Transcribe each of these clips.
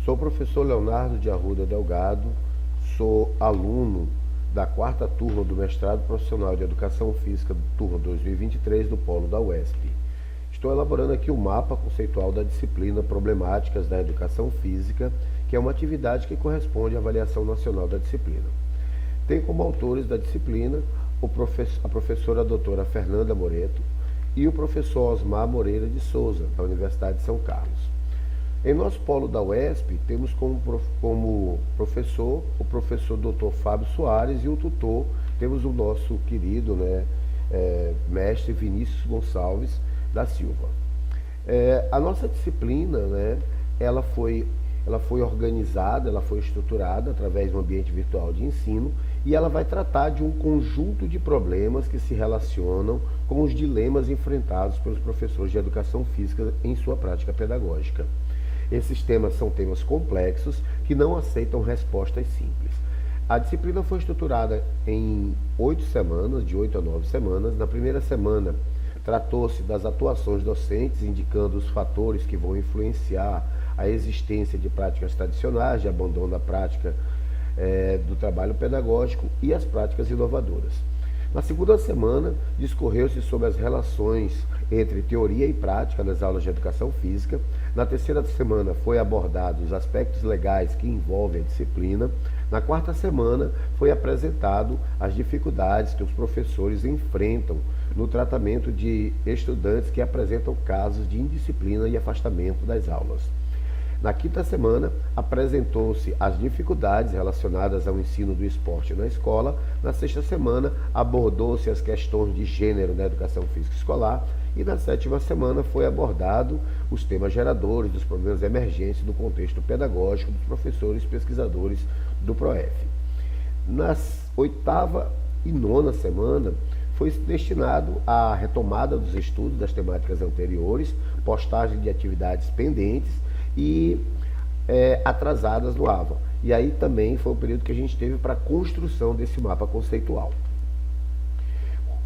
Sou o professor Leonardo de Arruda Delgado, sou aluno da 4ª turma do Mestrado Profissional de Educação Física, turma 2023, do Polo da UESP. Estou elaborando aqui o mapa conceitual da disciplina Problemáticas da Educação Física, que é uma atividade que corresponde à avaliação nacional da disciplina. Tem como autores da disciplina a professora doutora Fernanda Moreto e o professor Osmar Moreira de Souza, da Universidade de São Carlos. Em nosso polo da UESP, temos como professor o professor Dr. Fábio Soares e o tutor temos o nosso querido mestre Vinícius Gonçalves da Silva. A nossa disciplina, ela foi organizada, ela foi estruturada através de um ambiente virtual de ensino e ela vai tratar de um conjunto de problemas que se relacionam com os dilemas enfrentados pelos professores de educação física em sua prática pedagógica. Esses temas são temas complexos que não aceitam respostas simples. A disciplina foi estruturada em 8 semanas, de 8 a 9 semanas. Na primeira semana, tratou-se das atuações docentes, indicando os fatores que vão influenciar a existência de práticas tradicionais, de abandono da prática do trabalho pedagógico e as práticas inovadoras. Na segunda semana, discorreu-se sobre as relações entre teoria e prática nas aulas de educação física. Na terceira semana, foi abordados os aspectos legais que envolvem a disciplina. Na quarta semana, foi apresentado as dificuldades que os professores enfrentam no tratamento de estudantes que apresentam casos de indisciplina e afastamento das aulas. Na quinta semana, apresentou-se as dificuldades relacionadas ao ensino do esporte na escola. Na sexta semana, abordou-se as questões de gênero na educação física escolar. E na sétima semana foi abordado os temas geradores dos problemas emergentes no contexto pedagógico dos professores e pesquisadores do PROEF. Nas oitava e nona semana, foi destinado à retomada dos estudos das temáticas anteriores, postagem de atividades pendentes e atrasadas no AVA. E aí também foi o período que a gente teve para a construção desse mapa conceitual.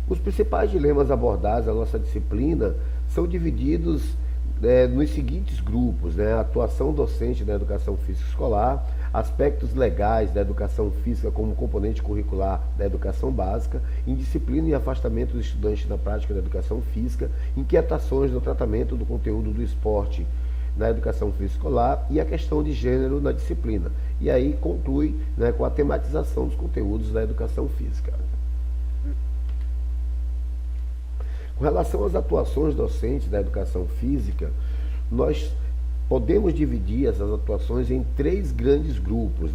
Os principais dilemas abordados na nossa disciplina são divididos nos seguintes grupos: a atuação docente na educação física escolar, aspectos legais da educação física como componente curricular da educação básica, indisciplina e afastamento dos estudantes na prática da educação física, inquietações no tratamento do conteúdo do esporte na educação física escolar e a questão de gênero na disciplina. E aí conclui com a tematização dos conteúdos da educação física. Com relação às atuações docentes da educação física, nós podemos dividir essas atuações em 3 grandes grupos.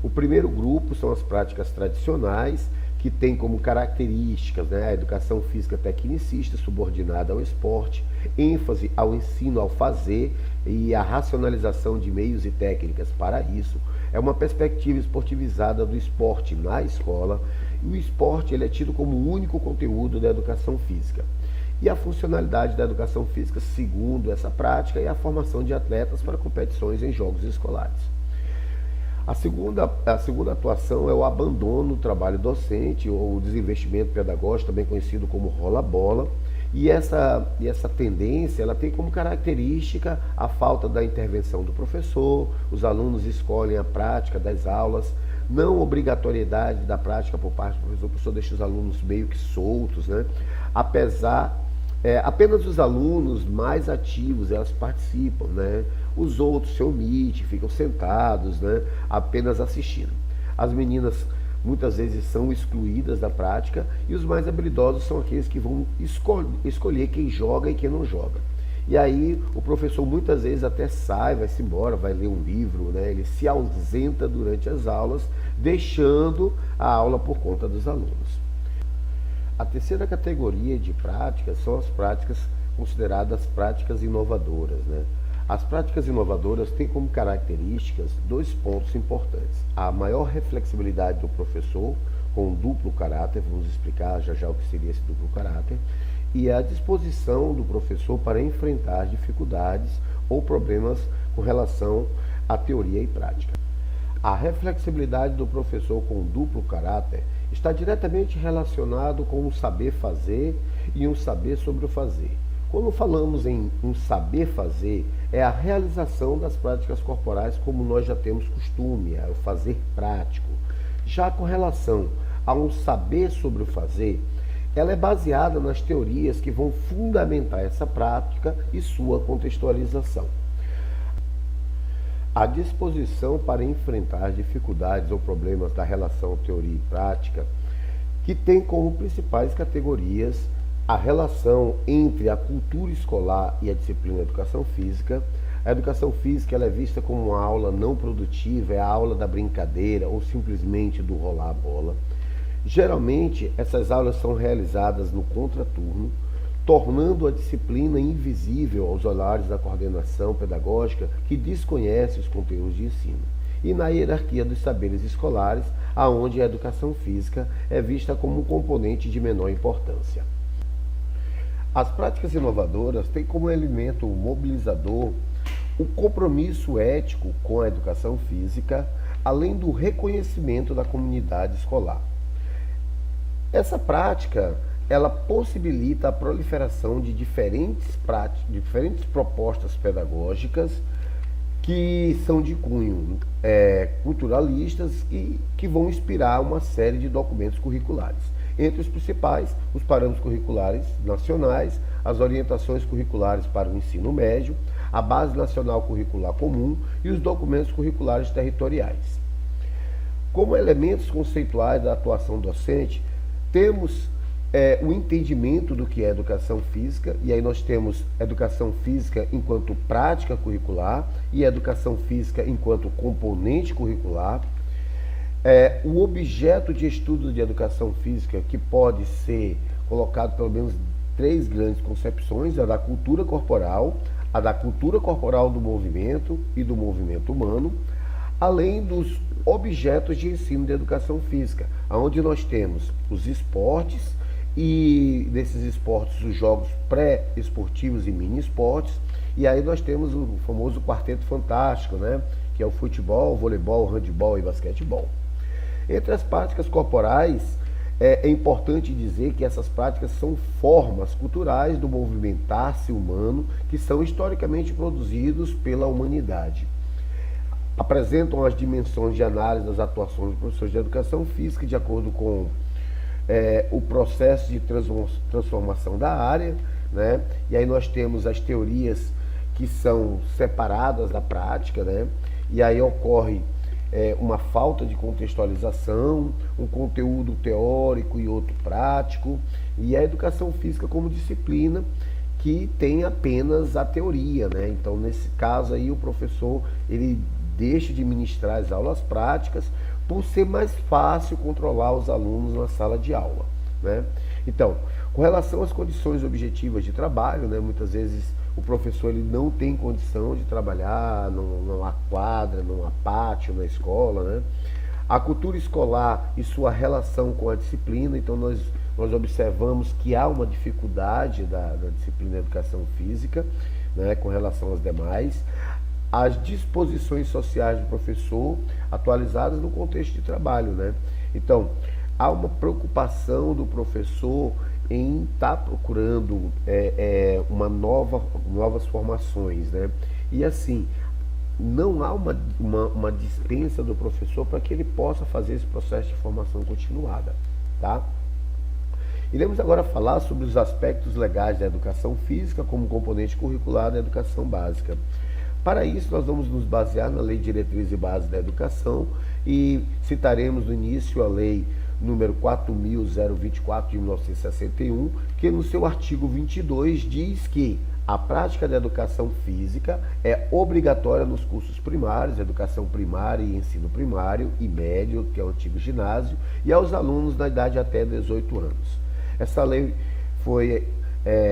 O primeiro grupo são as práticas tradicionais, que tem como características a educação física tecnicista subordinada ao esporte, ênfase ao ensino ao fazer e a racionalização de meios e técnicas para isso. É uma perspectiva esportivizada do esporte na escola, e o esporte ele é tido como o único conteúdo da educação física. E a funcionalidade da educação física, segundo essa prática, é a formação de atletas para competições em jogos escolares. A segunda atuação é o abandono do trabalho docente, ou o desinvestimento pedagógico, também conhecido como rola-bola. E essa tendência ela tem como característica a falta da intervenção do professor, os alunos escolhem a prática das aulas, não obrigatoriedade da prática por parte do professor, o professor deixa os alunos meio que soltos, apenas os alunos mais ativos elas participam, os outros se omitem, ficam sentados, apenas assistindo. As meninas muitas vezes são excluídas da prática e os mais habilidosos são aqueles que vão escolher quem joga e quem não joga. E aí o professor muitas vezes até sai, vai-se embora, vai ler um livro, ele se ausenta durante as aulas, deixando a aula por conta dos alunos. A terceira categoria de práticas são as práticas consideradas práticas inovadoras. As práticas inovadoras têm como características 2 pontos importantes: a maior reflexibilidade do professor, com um duplo caráter, vamos explicar já o que seria esse duplo caráter, e a disposição do professor para enfrentar dificuldades ou problemas com relação à teoria e prática. A reflexibilidade do professor com duplo caráter está diretamente relacionado com um saber fazer e um saber sobre o fazer. Quando falamos em um saber fazer, é a realização das práticas corporais como nós já temos costume, é o fazer prático. Já com relação a um saber sobre o fazer, ela é baseada nas teorias que vão fundamentar essa prática e sua contextualização. A disposição para enfrentar dificuldades ou problemas da relação teoria e prática, que tem como principais categorias a relação entre a cultura escolar e a disciplina de educação física. A educação física ela é vista como uma aula não produtiva, é a aula da brincadeira ou simplesmente do rolar a bola. Geralmente, essas aulas são realizadas no contraturno, tornando a disciplina invisível aos olhares da coordenação pedagógica que desconhece os conteúdos de ensino. E na hierarquia dos saberes escolares, aonde a educação física é vista como um componente de menor importância. As práticas inovadoras têm como elemento mobilizador o compromisso ético com a educação física, além do reconhecimento da comunidade escolar. Essa prática, ela possibilita a proliferação de diferentes propostas pedagógicas que são de cunho culturalistas e que vão inspirar uma série de documentos curriculares. Entre os principais, os parâmetros curriculares nacionais, as orientações curriculares para o ensino médio, a Base Nacional Curricular Comum e os documentos curriculares territoriais. Como elementos conceituais da atuação docente, temos o entendimento do que é educação física, e aí nós temos educação física enquanto prática curricular e educação física enquanto componente curricular. O objeto de estudo de educação física, que pode ser colocado pelo menos 3 grandes concepções: a da cultura corporal, a da cultura corporal do movimento e do movimento humano, além dos objetos de ensino de educação física, onde nós temos os esportes e, desses esportes, os jogos pré-esportivos e mini-esportes, e aí nós temos o famoso quarteto fantástico, né? Que é o futebol, voleibol, handebol e basquetebol. Entre as práticas corporais, é importante dizer que essas práticas são formas culturais do movimentar-se humano que são historicamente produzidos pela humanidade. Apresentam as dimensões de análise das atuações dos professores de educação física de acordo com o processo de transformação da área, né? E aí nós temos as teorias que são separadas da prática, né? E aí ocorre uma falta de contextualização, um conteúdo teórico e outro prático, e a educação física como disciplina que tem apenas a teoria, né? Então, nesse caso aí, o professor ele deixa de ministrar as aulas práticas por ser mais fácil controlar os alunos na sala de aula, né? Então, com relação às condições objetivas de trabalho, né, muitas vezes o professor ele não tem condição de trabalhar numa quadra, numa pátio, na escola, né? A cultura escolar e sua relação com a disciplina, então nós observamos que há uma dificuldade da disciplina de educação física, né, com relação às demais. As disposições sociais do professor atualizadas no contexto de trabalho, né? Então, há uma preocupação do professor em estar procurando novas formações, né? E assim, não há uma dispensa do professor para que ele possa fazer esse processo de formação continuada, tá? Iremos agora falar sobre os aspectos legais da educação física como componente curricular da educação básica. Para isso, nós vamos nos basear na Lei de Diretriz e Base da Educação e citaremos no início a Lei número 4.024 de 1961, que no seu artigo 22 diz que a prática da educação física é obrigatória nos cursos primários, educação primária e ensino primário e médio, que é o antigo ginásio, e aos alunos da idade até 18 anos. Essa lei foi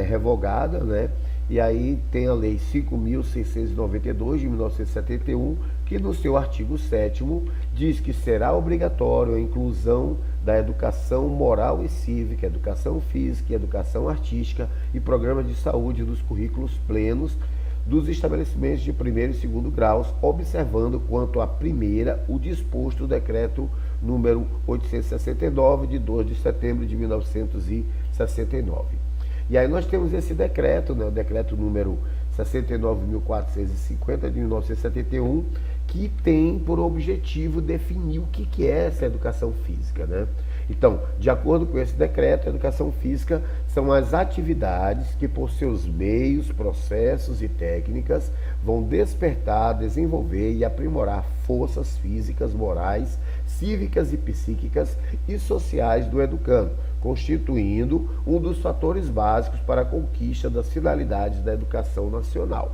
revogada, né? E aí tem a Lei 5.692 de 1971, que no seu artigo 7º diz que será obrigatório a inclusão da educação moral e cívica, educação física e educação artística e programas de saúde dos currículos plenos dos estabelecimentos de primeiro e segundo graus, observando quanto à primeira o disposto do decreto número 869 de 2 de setembro de 1969. E aí nós temos esse decreto, né, o decreto número 69.450 de 1971, que tem por objetivo definir o que é essa educação física, né? Então, de acordo com esse decreto, a educação física são as atividades que, por seus meios, processos e técnicas, vão despertar, desenvolver e aprimorar forças físicas, morais, cívicas e psíquicas e sociais do educando, constituindo um dos fatores básicos para a conquista das finalidades da educação nacional.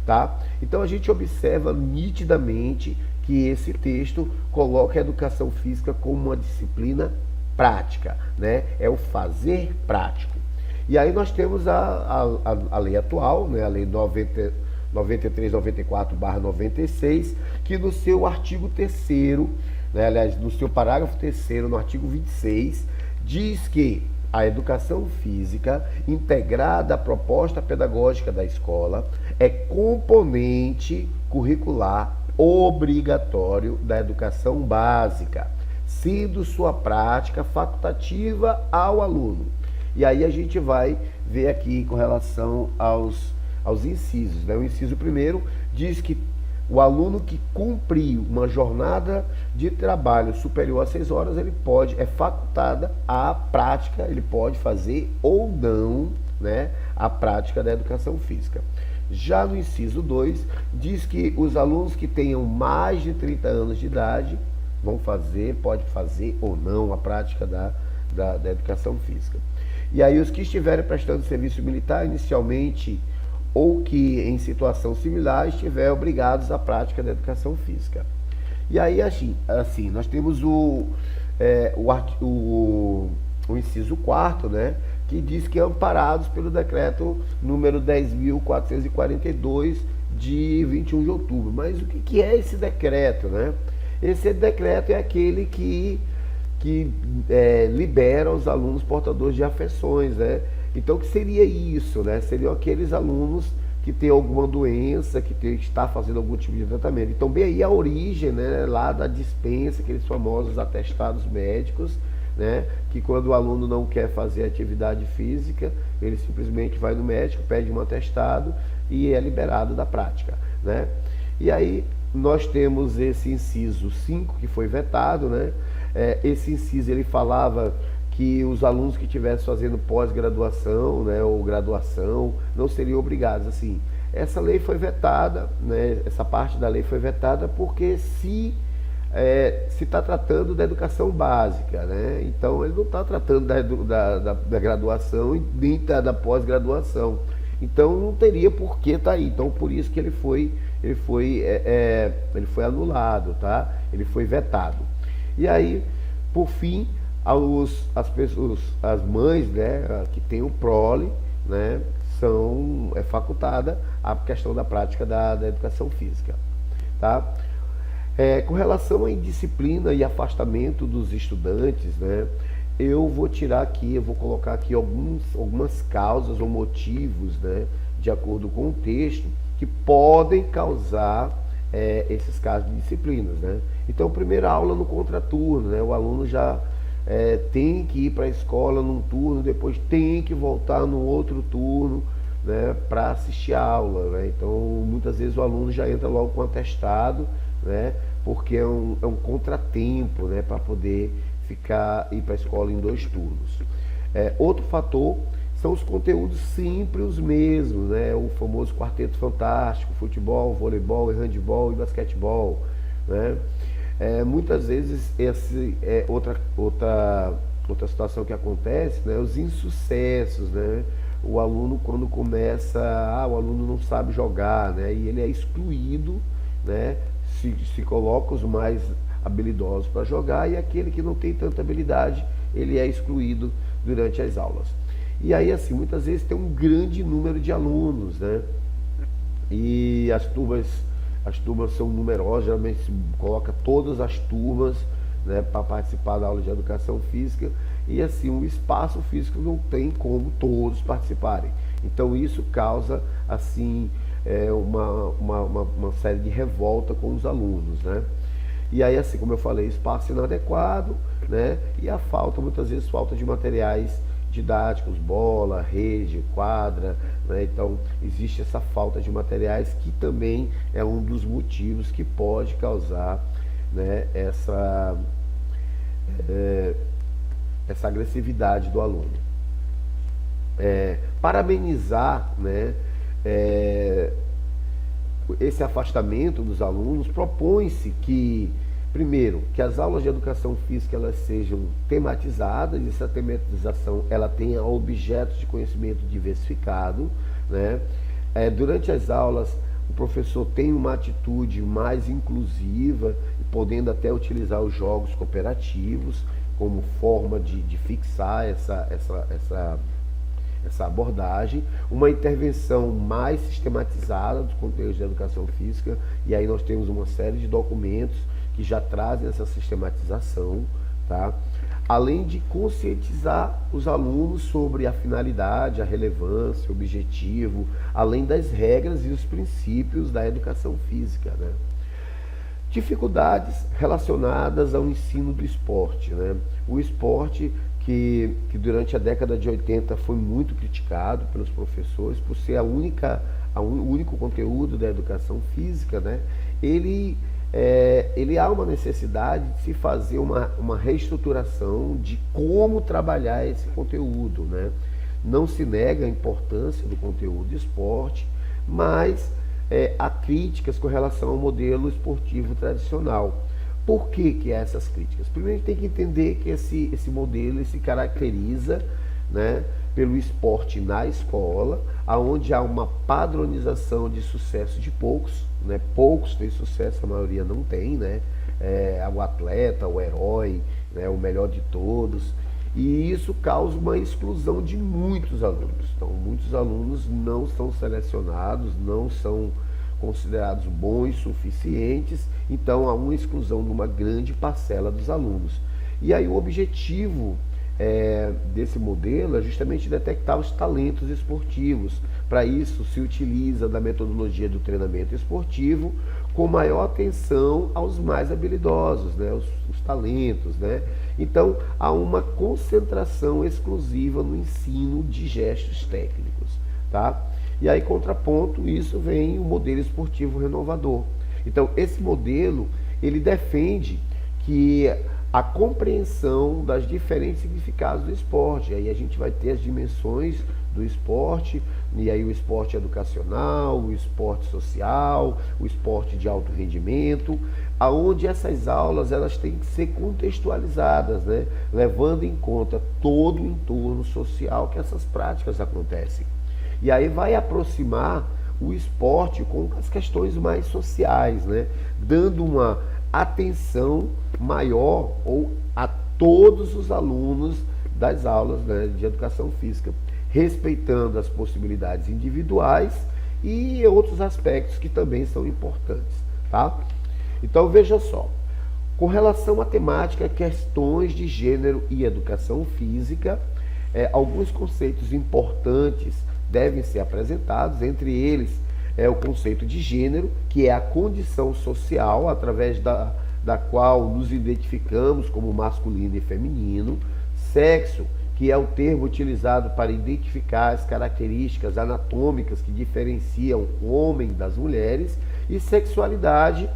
Tá? Então a gente observa nitidamente que esse texto coloca a educação física como uma disciplina prática, né? É o fazer prático. E aí nós temos a lei atual, né? A lei 9394/96, que no seu artigo 3º, né? Aliás, no seu parágrafo 3º, no artigo 26, diz que a educação física, integrada à proposta pedagógica da escola, é componente curricular obrigatório da educação básica, sendo sua prática facultativa ao aluno. E aí a gente vai ver aqui com relação aos incisos, né? O inciso primeiro diz que o aluno que cumpriu uma jornada de trabalho superior a 6 horas, é facultada a prática, ele pode fazer ou não, né, a prática da educação física. Já no inciso 2, diz que os alunos que tenham mais de 30 anos de idade pode fazer ou não a prática da educação física. E aí os que estiverem prestando serviço militar inicialmente ou que em situação similar estiverem obrigados à prática da educação física. E aí assim nós temos o inciso 4º, né, que diz que é amparados pelo decreto número 10.442 de 21 de outubro. Mas o que é esse decreto, né? Esse decreto é aquele que libera os alunos portadores de afecções, né? Então, o que seria isso, né? Seriam aqueles alunos que têm alguma doença, que está fazendo algum tipo de tratamento. Então, bem aí a origem, né, lá da dispensa, aqueles famosos atestados médicos, né, que quando o aluno não quer fazer atividade física, ele simplesmente vai no médico, pede um atestado e é liberado da prática, né? E aí nós temos esse inciso 5 que foi vetado, né? Esse inciso ele falava que os alunos que estivessem fazendo pós-graduação, né, ou graduação, não seriam obrigados. Assim, essa lei foi vetada, né, essa parte da lei foi vetada porque se está tratando da educação básica, né? Então ele não está tratando da graduação e nem da pós-graduação. Então não teria por que estar aí. Então por isso que ele foi anulado, tá? Ele foi vetado. E aí, por fim, as mães, né, que têm o prole, né, é facultada a questão da prática da educação física, tá? Com relação à indisciplina e afastamento dos estudantes, né, eu vou colocar aqui algumas causas ou motivos, né, de acordo com o texto, que podem causar esses casos de disciplinas, né? Então, primeira aula no contraturno, né? O aluno já tem que ir para a escola num turno, depois tem que voltar no outro turno, né, para assistir a aula, né? Então, muitas vezes o aluno já entra logo com atestado, né, porque é um contratempo, né, para poder ir para a escola em 2 turnos. Outro fator são os conteúdos sempre os mesmos, né? O famoso quarteto fantástico, futebol, voleibol, handebol e basquetebol, né? Muitas vezes outra situação que acontece, né? Os insucessos, né? O aluno quando começa, o aluno não sabe jogar, né? E ele é excluído, né? Se coloca os mais habilidosos para jogar e aquele que não tem tanta habilidade, ele é excluído durante as aulas. E aí, assim, muitas vezes tem um grande número de alunos, né? E as turmas são numerosas, geralmente se coloca todas as turmas, né, para participar da aula de educação física, e assim, o espaço físico não tem como todos participarem. Então isso causa, assim, uma série de revolta com os alunos, né? E aí, assim, como eu falei, espaço inadequado, né? E muitas vezes falta de materiais didáticos, bola, rede, quadra, né? Então existe essa falta de materiais que também é um dos motivos que pode causar, né, essa agressividade do aluno. Para amenizar, né, esse afastamento dos alunos, propõe-se que, primeiro, que as aulas de educação física elas sejam tematizadas, e essa tematização ela tenha objetos de conhecimento diversificado, né? Durante as aulas, o professor tem uma atitude mais inclusiva, podendo até utilizar os jogos cooperativos como forma de fixar essa abordagem, uma intervenção mais sistematizada dos conteúdos de educação física, e aí nós temos uma série de documentos que já trazem essa sistematização, tá? Além de conscientizar os alunos sobre a finalidade, a relevância, o objetivo, além das regras e os princípios da educação física, né? Dificuldades relacionadas ao ensino do esporte, né? O esporte que durante a década de 80 foi muito criticado pelos professores por ser o único conteúdo da educação física, né? Ele há uma necessidade de se fazer uma reestruturação de como trabalhar esse conteúdo, né? Não se nega a importância do conteúdo de esporte, mas há críticas com relação ao modelo esportivo tradicional. Por que há essas críticas? Primeiro, a gente tem que entender que esse modelo se caracteriza, né, pelo esporte na escola, onde há uma padronização de sucesso de poucos, né? Poucos têm sucesso, a maioria não tem, né? O atleta, o herói, né, o melhor de todos, e isso causa uma exclusão de muitos alunos. Então, muitos alunos não são selecionados, não são considerados bons, suficientes, então há uma exclusão de uma grande parcela dos alunos. E aí o objetivo desse modelo é justamente detectar os talentos esportivos. Para isso se utiliza da metodologia do treinamento esportivo com maior atenção aos mais habilidosos, né? os talentos, né? Então há uma concentração exclusiva no ensino de gestos técnicos, tá? E aí, contraponto isso, vem o modelo esportivo renovador. Então, esse modelo, ele defende que a compreensão das diferentes significados do esporte. Aí a gente vai ter as dimensões do esporte, e aí o esporte educacional, o esporte social, o esporte de alto rendimento, aonde essas aulas elas têm que ser contextualizadas, né? Levando em conta todo o entorno social que essas práticas acontecem. E aí vai aproximar o esporte com as questões mais sociais, né? Dando uma atenção maior a todos os alunos das aulas, né, de educação física, respeitando as possibilidades individuais e outros aspectos que também são importantes, tá? Então veja só, com relação à temática questões de gênero e educação física, alguns conceitos importantes devem ser apresentados, entre eles o conceito de gênero, que é a condição social através da qual nos identificamos como masculino e feminino, sexo, que é o termo utilizado para identificar as características anatômicas que diferenciam o homem das mulheres, e sexualidade,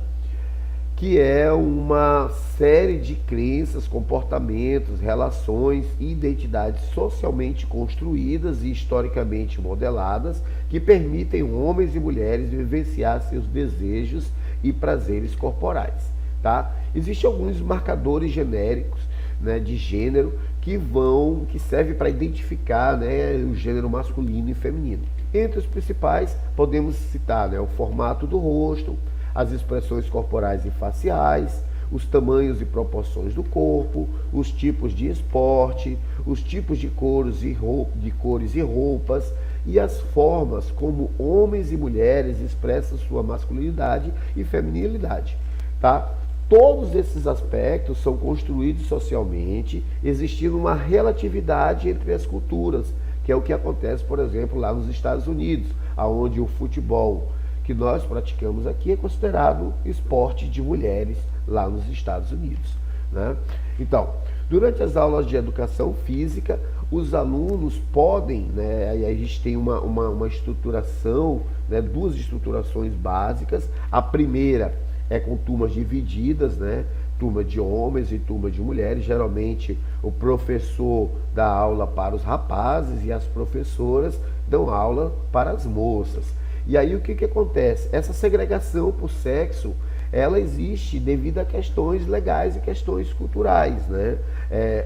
que é uma série de crenças, comportamentos, relações e identidades socialmente construídas e historicamente modeladas que permitem homens e mulheres vivenciar seus desejos e prazeres corporais, tá? Existem alguns marcadores genéricos, né, de gênero que servem para identificar, né, o gênero masculino e feminino. Entre os principais podemos citar, né, o formato do rosto, as expressões corporais e faciais, os tamanhos e proporções do corpo, os tipos de esporte, os tipos de cores e roupas, e as formas como homens e mulheres expressam sua masculinidade e feminilidade, tá? Todos esses aspectos são construídos socialmente, existindo uma relatividade entre as culturas, que é o que acontece, por exemplo, lá nos Estados Unidos, onde o futebol que nós praticamos aqui é considerado esporte de mulheres lá nos Estados Unidos, né? Então, Durante as aulas de educação física, os alunos podem, né, aí a gente tem uma estruturação, né, duas estruturações básicas. A primeira é com turmas divididas, né, turma de homens e turma de mulheres. Geralmente o professor dá aula para os rapazes e as professoras dão aula para as moças. E aí o que acontece? Essa segregação por sexo, ela existe devido a questões legais e questões culturais, né?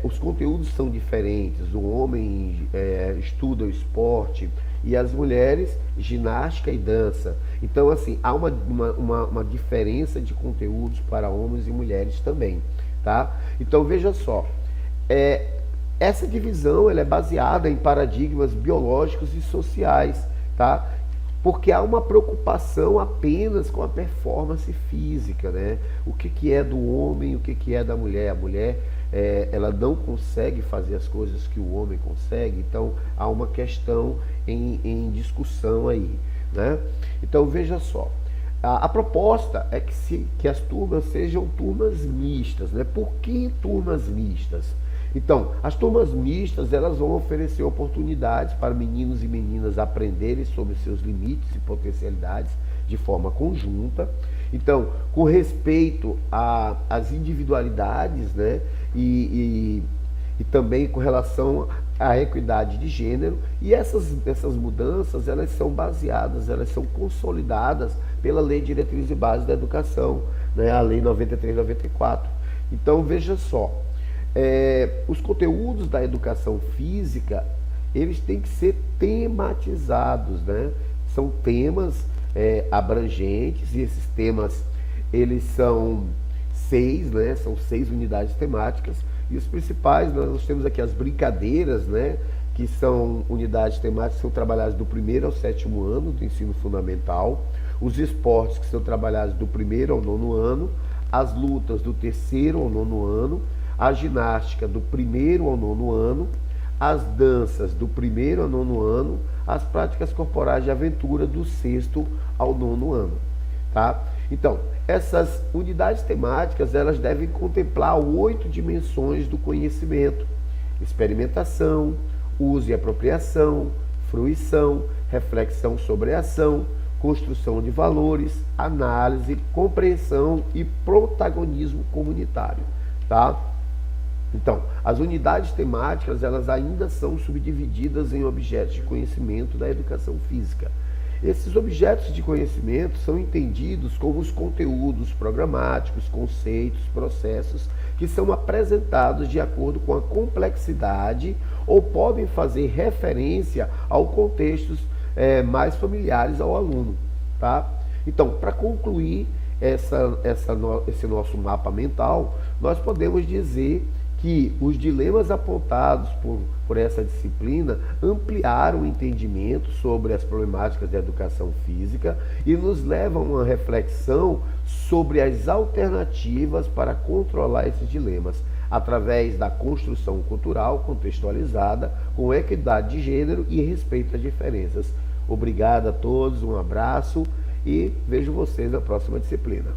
Os conteúdos são diferentes. O homem estuda o esporte e as mulheres ginástica e dança. Então, assim, há uma diferença de conteúdos para homens e mulheres também, tá? Então, veja só, essa divisão ela é baseada em paradigmas biológicos e sociais, tá? Porque há uma preocupação apenas com a performance física, né? O que é do homem, o que é da mulher. A mulher, ela não consegue fazer as coisas que o homem consegue, então há uma questão em discussão aí, né? Então veja só, a proposta é que as turmas sejam turmas mistas, né? Por que turmas mistas? Então, as turmas mistas, elas vão oferecer oportunidades para meninos e meninas aprenderem sobre seus limites e potencialidades de forma conjunta. Então, com respeito às individualidades, né, e também com relação à equidade de gênero. E essas mudanças, elas são baseadas, elas são consolidadas pela Lei de Diretriz e Base da Educação, né, a Lei 93/94. Então, veja só, os conteúdos da educação física, eles têm que ser tematizados, né? São temas abrangentes, e esses temas, eles são 6, né? São 6 unidades temáticas, e os principais, nós temos aqui as brincadeiras, né? Que são unidades temáticas que são trabalhadas do 1º ao 7º ano do ensino fundamental, os esportes que são trabalhados do 1º ao 9º ano, as lutas do 3º ao 9º ano, a ginástica do 1º ao 9º ano, as danças do 1º ao 9º ano, as práticas corporais de aventura do 6º ao 9º ano, tá? Então, essas unidades temáticas, elas devem contemplar 8 dimensões do conhecimento: experimentação, uso e apropriação, fruição, reflexão sobre a ação, construção de valores, análise, compreensão e protagonismo comunitário, tá? Então, as unidades temáticas, elas ainda são subdivididas em objetos de conhecimento da educação física. Esses objetos de conhecimento são entendidos como os conteúdos programáticos, conceitos, processos que são apresentados de acordo com a complexidade ou podem fazer referência ao contextos mais familiares ao aluno, tá? Então, para concluir esse nosso mapa mental, nós podemos dizer que os dilemas apontados por essa disciplina ampliaram o entendimento sobre as problemáticas da educação física e nos levam a uma reflexão sobre as alternativas para controlar esses dilemas, através da construção cultural contextualizada, com equidade de gênero e respeito às diferenças. Obrigado a todos, um abraço e vejo vocês na próxima disciplina.